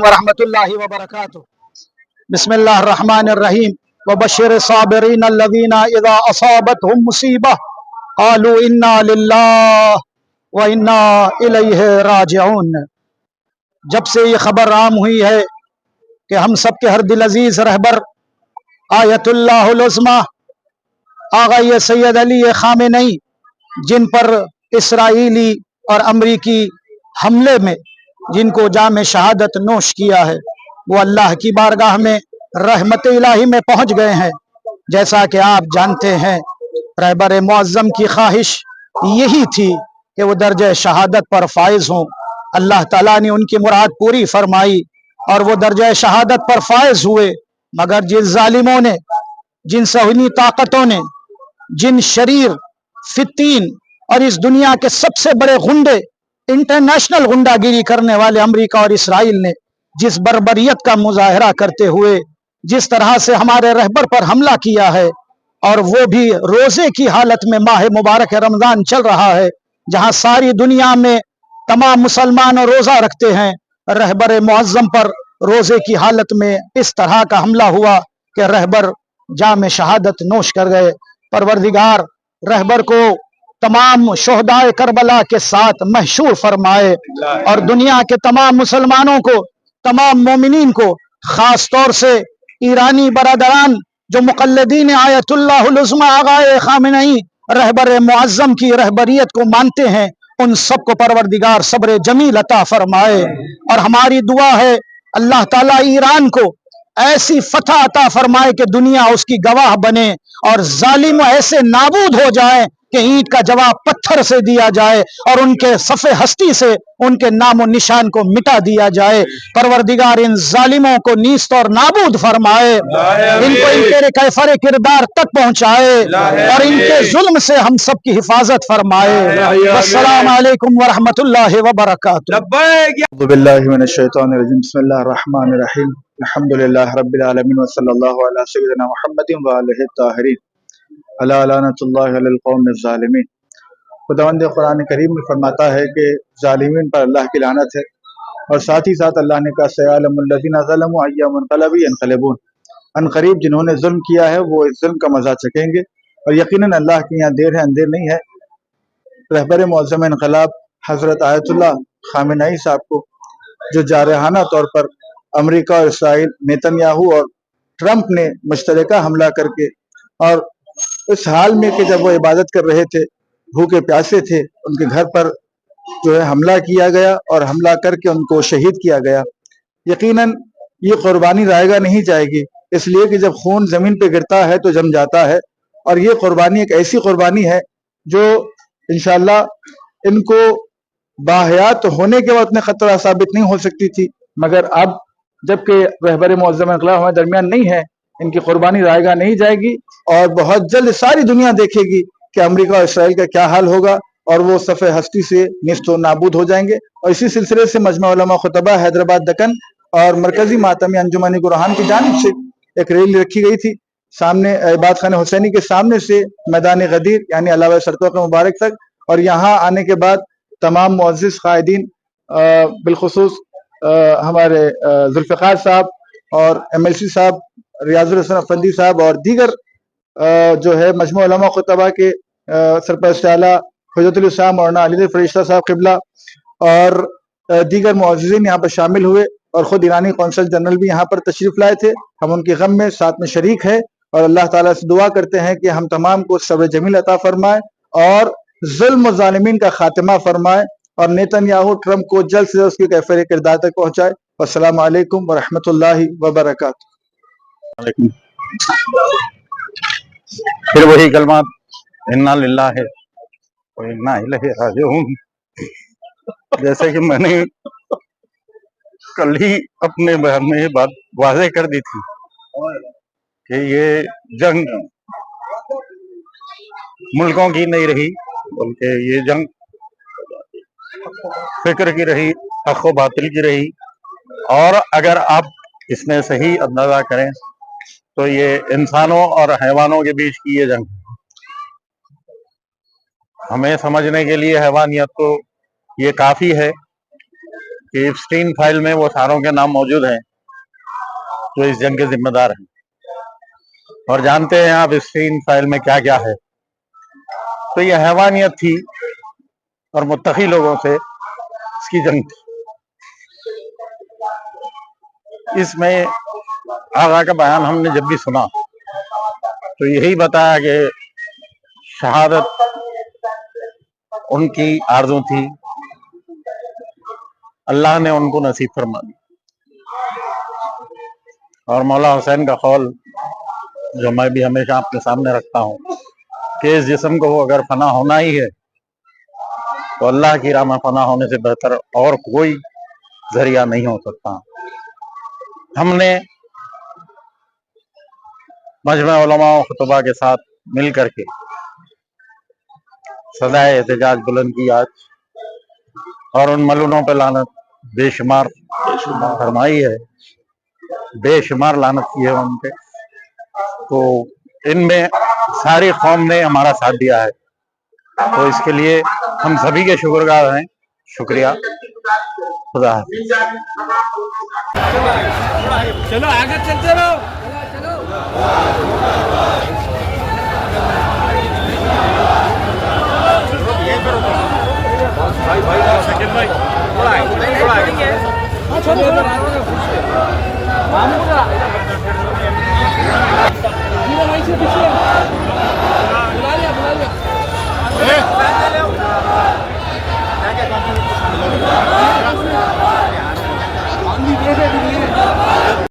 वरहमतुल्लाहि वबरकातुह। बिस्मिल्लाहिर्रहमानिर्रहीम। वबश्शिर साबिरीन अल्लज़ीना इज़ा असाबतहुम मुसीबह क़ालू इन्ना लिल्लाहि व इन्ना इलैहि राजिऊन। जब से ये खबर आम हुई है कि हम सब के हर दिल अजीज रहबर आयतुल्लाहुल उज़्मा आगा ये सैयद अली खामेनी, जिन पर इसराइली और अमरीकी हमले में जिनको जाम शहादत नोश किया है, वो अल्लाह की बारगाह में रहमत इलाही में पहुंच गए हैं। जैसा कि आप जानते हैं, रहबर मुअज़्ज़म की ख्वाहिश यही थी कि वो दर्जे शहादत पर फाइज हों। अल्लाह ताला ने उनकी मुराद पूरी फरमाई और वो दर्जे शहादत पर फाइज हुए। मगर जिन जालिमों ने, जिन सहनी ताकतों ने, जिन शरीर फित्तीन और इस दुनिया के सबसे बड़े गुंडे, इंटरनेशनल गुंडागिरी करने वाले अमेरिका और इसराइल ने जिस बर्बरियत का मुजाहरा करते हुए जिस तरह से हमारे रहबर पर हमला किया है, और वो भी रोजे की हालत में, माह मुबारक रमजान चल रहा है जहां सारी दुनिया में तमाम मुसलमान रोजा रखते हैं, रहबर मुअज़्ज़म पर रोजे की हालत में इस तरह का हमला हुआ कि रहबर जाम शहादत नोश कर गए। परवरदिगार रहबर को तमाम शोहदाए करबला के साथ महशूर फरमाए और दुनिया के तमाम मुसलमानों को, तमाम मोमिनीन को, खास तौर से ईरानी बरादरान जो मुक़ल्लिदीन आयतुल्लाहुल उज़्मा आगाए खामेनी रहबर मुअज़्ज़म की रहबरियत को मानते हैं, उन सबको परवरदिगार सब्र जमील अता फरमाए। और हमारी दुआ है अल्लाह ताला ईरान को ऐसी फतह अता फरमाए कि दुनिया उसकी गवाह बने और जालिम ऐसे नाबूद हो जाए कि ईंट का जवाब पत्थर से दिया जाए और उनके सफ़े हस्ती से उनके नामो निशान को मिटा दिया जाए। परवरदिगार इन जालिमों को नीस्त और नाबूद फरमाए, इनको इनके कैफर किरदार तक पहुँचाए और इनके जुल्म से हम सब की हिफाजत फरमाए। अस्सलामु अलैकुम वरहमतुल्लाहि वबरकातुहू। बिस्मिल्लाहि मिनश शैतानिर रजीम। बिस्मिल्लाहिर रहमानिर रहीम। अल्हम्दुलिल्लाहि रब्बिल आलमीन व सल्लल्लाहु अला सय्यिदिना मुहम्मदिन व आलिहि ताहिरीन। अला लानतुल्लाहि अलल कौमिज़ ज़ालिमीन। खुदावंद कुरान करीम में फरमाता है कि जालिमीन पर अल्लाह की लानत है, और साथ ही साथ अल्लाह ने कहा सयअलमुल लज़ीना ज़लमू अय्या मुनक़लबिन यनक़लिबून। अनक़रीब जिन्होंने जुल्म किया है वो इस जुल्म का मज़ा चखेंगे, और यकीनन अल्लाह के यहाँ देर है अंधेर नहीं है। रहबर मुअज़्ज़म इनक़लाब हज़रत आयतुल्लाह खामेनी साहब को जो जारहाना तौर पर अमेरिका और इसराइल, नेतन्याहू और ट्रंप ने मुश्तरका हमला करके, और इस हाल में कि जब वो इबादत कर रहे थे, भूखे प्यासे थे, उनके घर पर जो है हमला किया गया और हमला करके उनको शहीद किया गया। यकीनन ये कुर्बानी रायगा नहीं जाएगी, इसलिए कि जब खून जमीन पे गिरता है तो जम जाता है, और ये कुर्बानी एक ऐसी कुर्बानी है जो इंशाअल्लाह इनको बाहयात होने के वक्त में खतरा साबित नहीं हो सकती थी, मगर अब जबकि रहबर मुअज़्ज़म इनक़लाब हमारे दरमियान नहीं है, इनकी कुर्बानी रायगा नहीं जाएगी, और बहुत जल्द सारी दुनिया देखेगी कि अमेरिका और इसराइल का क्या हाल होगा, और वो सफ़े हस्ती से निस्त व नाबूद हो जाएंगे। और इसी सिलसिले से मजमा उलमा खुतबा हैदराबाद दक्कन और मरकजी मातमी अंजुमन कुरान की जानिब से एक रैली रखी गई थी, सामने इबाद खान हुसैनी के सामने से मैदान गदीर यानी अलावा शर्तों के मुबारक तक, और यहाँ आने के बाद तमाम मुअज़्ज़िज़ क़ायदीन, बिलखुसूस हमारे जुल्फ़िकार साहब और MLC साहब, रियाजुल हसन अफंदी साहब और दीगर जो है मजमा उलमा खुतबा के सरपरस्त आला हुज्जतुल इस्लाम मौलाना अली फरिश्ता साहब क़िबला और दीगर मुअज़्ज़िज़ीन यहाँ पर शामिल हुए, और ख़ुद ईरानी कौंसल जनरल भी यहाँ पर तशरीफ़ लाए थे। हम उनके गम में साथ में शरीक है, और अल्लाह ताला से दुआ करते हैं कि हम तमाम को सब्र जमील अता फरमाए और जुल्म व ज़ालिमीन का खात्मा फरमाए, और नेतन्याहू ट्रंप को जल्द से जल्द उसके कैफर किरदार तक पहुँचाए। अस्सलामु अलैकुम व रहमतुल्लाहि व बरकातुहू। फिर वही कलमात, इन्ना लिल्लाहि व इन्ना इलैहि राजिऊन। जैसे कि मैंने कल ही अपने बयान में ये बात वाज़ेह कर दी थी कि ये जंग मुल्कों की नहीं रही, बल्कि ये जंग फिक्र की रही, हक़ व बातिल की रही। और अगर आप इसमें सही अंदाजा करें तो ये इंसानों और हैवानों के बीच की ये जंग, हमें समझने के लिए हैवानियत तो ये काफ़ी है کہ ایپسٹین فائل میں وہ ساروں کے نام موجود ہیں جو اس جنگ کے ذمہ دار ہیں، اور جانتے ہیں آپ ایپسٹین فائل میں کیا کیا ہے. تو یہ حیوانیت تھی اور متقی لوگوں سے اس کی جنگ تھی. اس میں آقا کا بیان ہم نے جب بھی سنا تو یہی بتایا کہ شہادت ان کی آرزو تھی، اللہ نے ان کو نصیب فرما دی. اور مولا حسین کا قول جو میں بھی ہمیشہ اپنے سامنے رکھتا ہوں کہ اس جسم کو اگر فنا ہونا ہی ہے تو اللہ کی راہ میں فنا ہونے سے بہتر اور کوئی ذریعہ نہیں ہو سکتا. ہم نے مجمع علماء و خطبہ کے ساتھ مل کر کے صدائے احتجاج بلند کی آج، اور ان ملونوں پہ لعنت بے شمار فرمائی ہے، بے شمار لعنت کی ہے ان پہ. تو ان میں ساری قوم نے ہمارا ساتھ دیا ہے، تو اس کے لیے ہم سبھی کے شکرگزار ہیں. شکریہ. خدا حافظ. چلو آگے چلتے رہو. بلا لیا